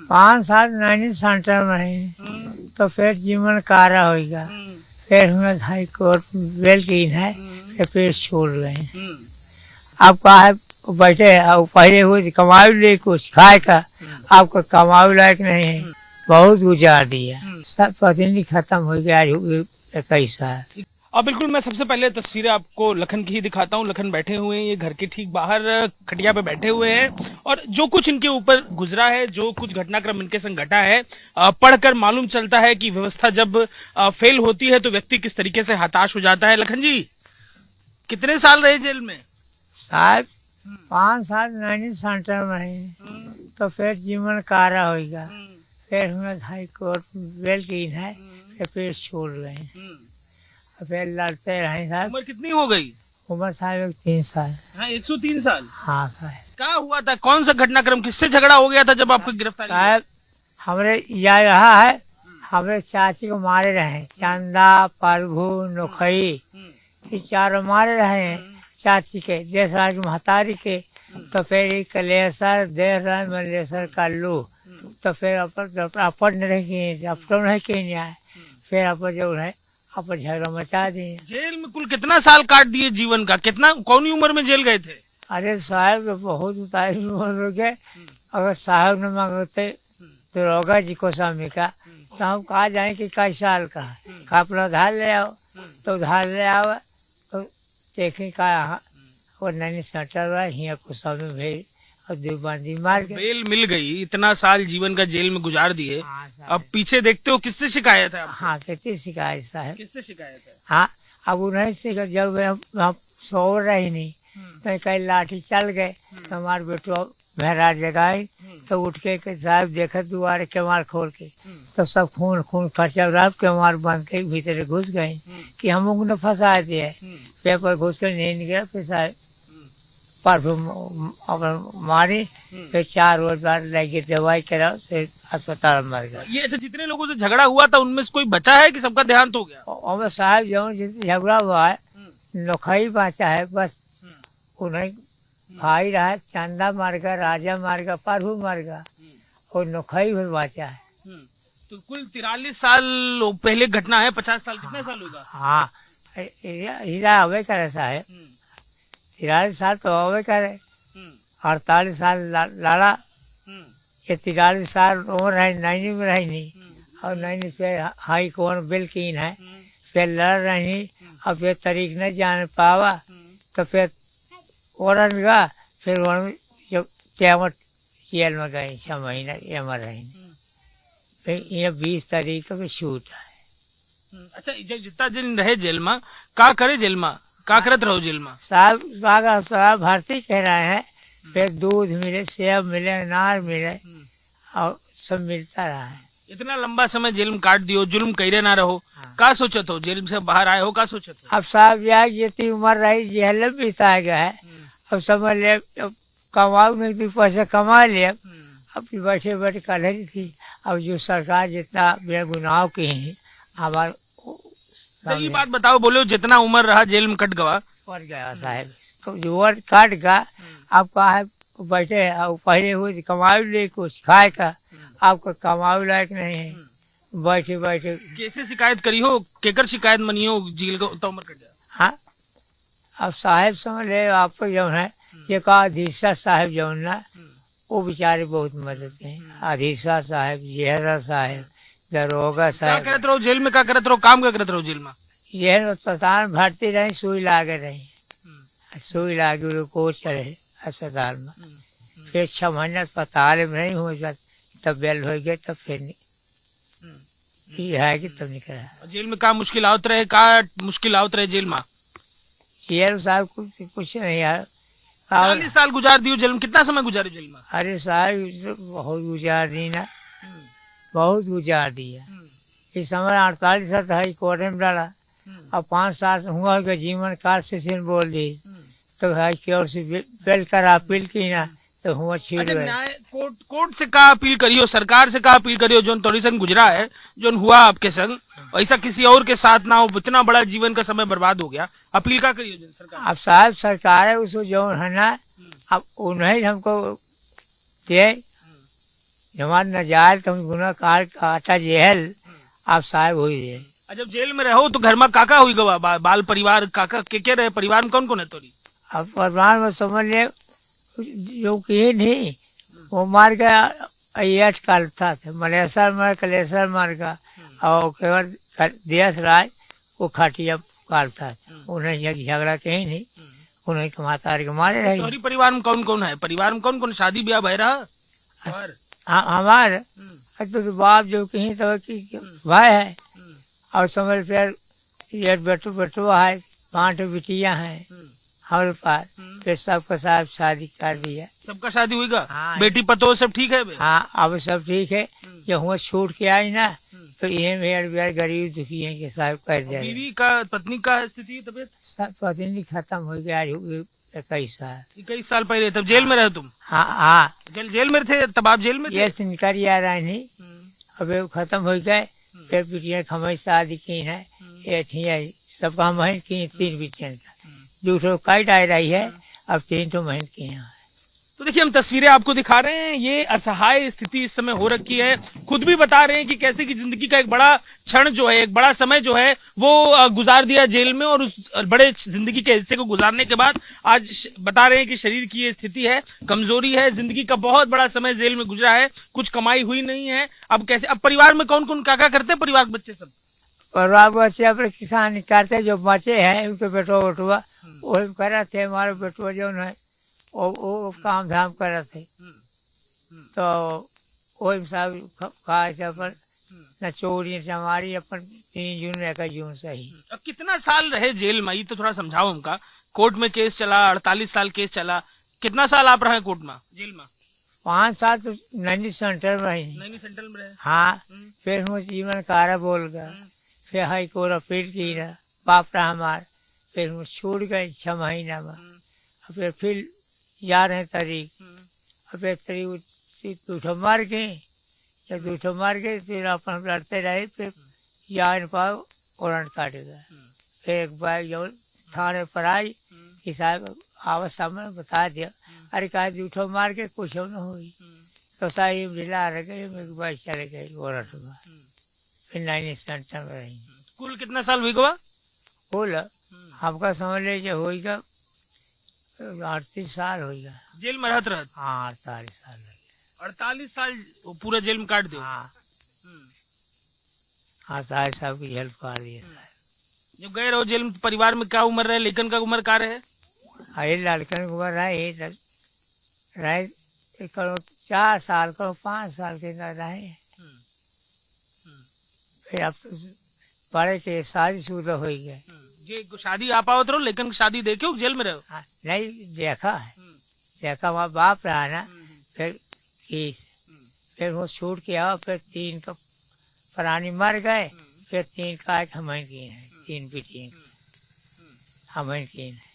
5 साल नैनी सेंटर में रही, तो फिर जीवन कारा होगा, फिर हमें हाई कोर्ट बेल की है, फिर छोड़ गए। अब कहा है बैठे अब पहले हुए कमाई ले कुछ खाए का, आपको कमाई लायक नहीं है, बहुत गुजार दिया, सब पति नहीं खत्म हो गया 21 साल। अब बिल्कुल मैं सबसे पहले तस्वीरें आपको लखन की ही दिखाता हूँ। लखन बैठे हुए हैं, ये घर के ठीक बाहर खटिया पे बैठे हुए हैं और जो कुछ इनके ऊपर गुजरा है, जो कुछ घटनाक्रम इनके संग घटा है, पढ़कर मालूम चलता है कि व्यवस्था जब फेल होती है तो व्यक्ति किस तरीके से हताश हो जाता है। लखन जी कितने साल रहे जेल में? साहब 5 साल नैनी सेंटर में रही, तो फिर जीवन कारा होगा, फिर हमें हाई कोर्ट बेल की है, फिर छोड़ गए। फिर लड़ते रहे साहब। उम्र कितनी हो गई? उम्र साहब 3 साल। हाँ 103 साल। हाँ साहब। क्या हुआ था, कौन सा घटनाक्रम, किससे झगड़ा हो गया था जब आपको गिरफ्तारी? साहब हमरे यह रहा है, हमारे चाची को मारे रहे, चंदा प्रभु नोखई, ये चारों मारे रहे हैं चाची के, देशराज महतारी के। तो फिर कलेसर देशराज मलेसर कल्लू, तो फिर अपन नहीं किए, अपन नहीं किए आए, फिर अपन जो है अपन झगड़ा मचा दिए। जेल में कुल कितना साल काट दिए जीवन का, कितना कौन उम्र में जेल गए थे? अरे साहब बहुत उतारी उम्र हो गए, अगर साहब न मांगते तो रोगा जी को स्वामी का, तो हम कहा जाए कि कई साल का अपना उधार ले आओ, तो उधार ले आओ तो देखें का वो नैनी सेंटर हुआ हिया को स्वामी भेज और दीवानदी मार के बेल मिल गई। इतना साल जीवन का जेल में गुजार दिए, हाँ अब पीछे देखते हो किससे शिकायत है आपको? हाँ कितनी शिकायत साहब? किससे शिकायत है? हाँ अब उन्हें शिकायत, जब हम सो रही नहीं तो कहीं लाठी चल गए, तो हमारे बेटो भैरा जगाई, तो उठ के साहब देखा दुआरे केवाड़ खोल के, तो सब खून खून खर्चा रहा, केवाड़ बंद के भीतर घुस गए कि हम लोग ने फंसा दिए, पेपर घुस कर नहीं गया, फिर साहब परफ्यूम मारी, फिर 4 रोज बाद लगी दवाई करा, फिर अस्पताल मर गया। ये अच्छा जितने लोगों से झगड़ा हुआ था उनमें से कोई बचा है कि सबका देहांत हो गया? और साहब जो झगड़ा हुआ है नोखई बाचा है बस, उन्हें भाई रहा, चंदा मार गया, राजा मार गया, प्रभु मार गया, और नोखई भी बाचा है। तो कुल 43 साल पहले घटना है, 50 साल कितने साल होगा? हाँ हीरा हवे करे साहब, 43 साल तो हवे करे, 48 साल लाड़ा, ये 43 साल उम्र है नैनी में रही नहीं, और नैनी फिर हाई कोर्ट बिल कीन है, फिर लड़ रही, और फिर तरीक न जान पावा, तो फिर औरन गया, फिर जब कैमट जेल में गए 6 महीना ये मर रही, फिर ये 20 तारीख को छूट है। अच्छा जितना दिन रहे जेल में का करे, जेल में का करत रहो जेल में? साहब भर्ती कह रहे हैं, फिर दूध मिले, सेब मिले, अनार मिले, और सब मिलता रहा है। इतना लंबा समय जेल में काट दियो, जुल्म करे ना रहो, का सोचत हो? जेल से बाहर आए हो, का सोचत हो? अब साहब यह जितनी उम्र रही जेल में बिता गया है, अब समझ ले कमाऊ में भी पैसा कमा लिया, अब बैठे बैठे कल ही थी। अब जो सरकार जितना बेगुनाह की है हमारे, ये बात बताओ, बोलो जितना उम्र रहा जेल में कट गवा पड़ गया साहब, तो जो काट गया, अब कहा है बैठे अब पहले हुए कमाई ले कुछ खाए का, आपको कमाई लायक नहीं है, बैठे बैठे। कैसे शिकायत करी हो, केकर शिकायत मनी हो जेल का उतना उम्र कट गया? हाँ अब साहब समझ ले आपको जो है ये कहा अधीक्षक साहब जो ना, वो बेचारे बहुत मदद हैं, अधीक्षक साहब, जहरा साहब, दरोगा साहब। क्या करत रहो जेल में, क्या करत रहो, काम क्या करत रहो जेल में? यह अस्पताल भर्ती रही, सुई लागे रही, सुई लागे को चढ़े अस्पताल में, फिर 6 महीने अस्पताल में नहीं हो जाता, तब बेल हो गए, तब फिर है कि तब निकला। जेल में का मुश्किल आवत रहे, का मुश्किल आवत रहे जेल में? जेल साहब कुछ नहीं यार, 40 साल गुजार दियो जेल में, कितना समय गुजारे जेल में? अरे साहब बहुत गुजार दी ना, बहुत गुजार दिया। इस समय 48 साल हाई कोर्ट में डाला, अब 5 साल हुआ कि जीवन काल से बोल दी, तो हाई कोर्ट से बेल कर अपील की ना, तो हुआ छीड़ गए। कोर्ट से का अपील करियो, सरकार से का अपील करियो, जो तोरी संग गुजरा है, जो हुआ आपके संग, ऐसा किसी और के साथ ना हो, इतना बड़ा जीवन का समय बर्बाद हो गया, अपील का करियो जन सरकार? अब साहब सरकार है उसको जो है ना, अब उन्हें हमको दे, जमान न जाए तुम गुना काटा जेहल आप साहब हो गए। जब जेल में रहो तो घर में काका हुई गवा बाल परिवार काका के रहे परिवार में कौन कौन है तोरी? अब परिवार में समझ ले जो कि नहीं वो मार गया अय्यठ कालता थे मलेसर मार कलेसर मार का और केवल देश राज वो खाटिया कालता था उन्हें झगड़ा कहीं नहीं उन्हें कमाता के मारे रहे। तोरी परिवार में कौन कौन है? परिवार में कौन कौन शादी ब्याह भय रहा? हमारे तो बाप जो कहीं तो भाई है और समझ फिर ये बेटू है 5 बिटियां हैं हमारे पास फिर सबका साहब शादी कर दिया। सबका शादी हुईगा? हाँ, बेटी पतो सब ठीक है? हाँ अब सब ठीक है। जब हुआ छूट के आई ना तो ये मेरे गरीब दुखी है कि साहब कर दिया। बीवी का पत्नी का स्थिति तबियत? पत्नी खत्म हो गया 21 साल पहले। तब जेल में रहे तुम? हाँ हाँ जेल में थे तब आप जेल में थे? ये निकल आ रहा नहीं अब खत्म हो गए। फिर बिटिया खमई शादी की है ये थी सबका महीन की 3 बिटिया का दूसरों काट आ रही है अब 3 तो महीन की है। तो देखिए हम तस्वीरें आपको दिखा रहे हैं। ये असहाय स्थिति इस समय हो रखी है। खुद भी बता रहे हैं कि कैसे की जिंदगी का एक बड़ा क्षण जो है एक बड़ा समय जो है वो गुजार दिया जेल में और उस बड़े जिंदगी के हिस्से को गुजारने के बाद आज बता रहे हैं कि शरीर की ये स्थिति है कमजोरी है। जिंदगी का बहुत बड़ा समय जेल में गुजरा है कुछ कमाई हुई नहीं है। अब कैसे अब परिवार में कौन कौन क्या करते हैं? परिवार के बच्चे सब परिवार बच्चे अपने किसान करते जो बच्चे हैं उनके बेटो बटुआ वही करे थे हमारे बेटुआ जो है वो काम धाम करे थे तो वही सब खाए थे अपन न चोरी चमारी अपन 3 जून 1 जून से ही। अब कितना साल रहे जेल में ये तो थोड़ा समझाओ हमका। कोर्ट में केस चला 48 साल केस चला। कितना साल आप रहे कोर्ट में जेल में? 5 साल तो नैनी सेंटर में रही। नैनी सेंटर में रहे? हाँ। फिर मुझे जीवन कारा बोल गया फिर हाई कोर्ट अपील की ना पाप रहा हमार फिर मुझे छूट गए 6 महीना में। फिर जा रहे तारीख और फिर तारीख दूठो मार के जब दूठो मार के फिर अपन लड़ते रहे फिर जा नहीं पाओ वारंट काटेगा। फिर एक बार जो थाने पर आई कि साहब आवाज सामने बता दिया अरे कहा दूठो मार के कुछ न हुई तो साहिब ढिला रह गए एक बार चले गए वारंट में। फिर 9 सेंटर में रही। कुल कितना साल हुई गवा? कुल आपका समझ लीजिए होगा 38 साल होगा जेल में रहत। हाँ 48 साल 48 साल पूरा जेल में काट दिया। हाँ 48 साल की जेल काट दिया। जब गए रहो जेल में परिवार में क्या उम्र रहे? लेकिन का उम्र क्या रहे? अरे लड़कन की उम्र रहे करो 4 साल करो 5 साल के अंदर रहे। फिर अब तो बड़े के शादीशुदा हो गए। ये शादी आप आओ तो लेकिन शादी देखे जेल में रहो? नहीं देखा है देखा वहाँ बाप रहा ना फिर वो छूट के आओ फिर 3 तो प्राणी मर गए फिर 3 का हमें की है 3 बेटियां हमें की है।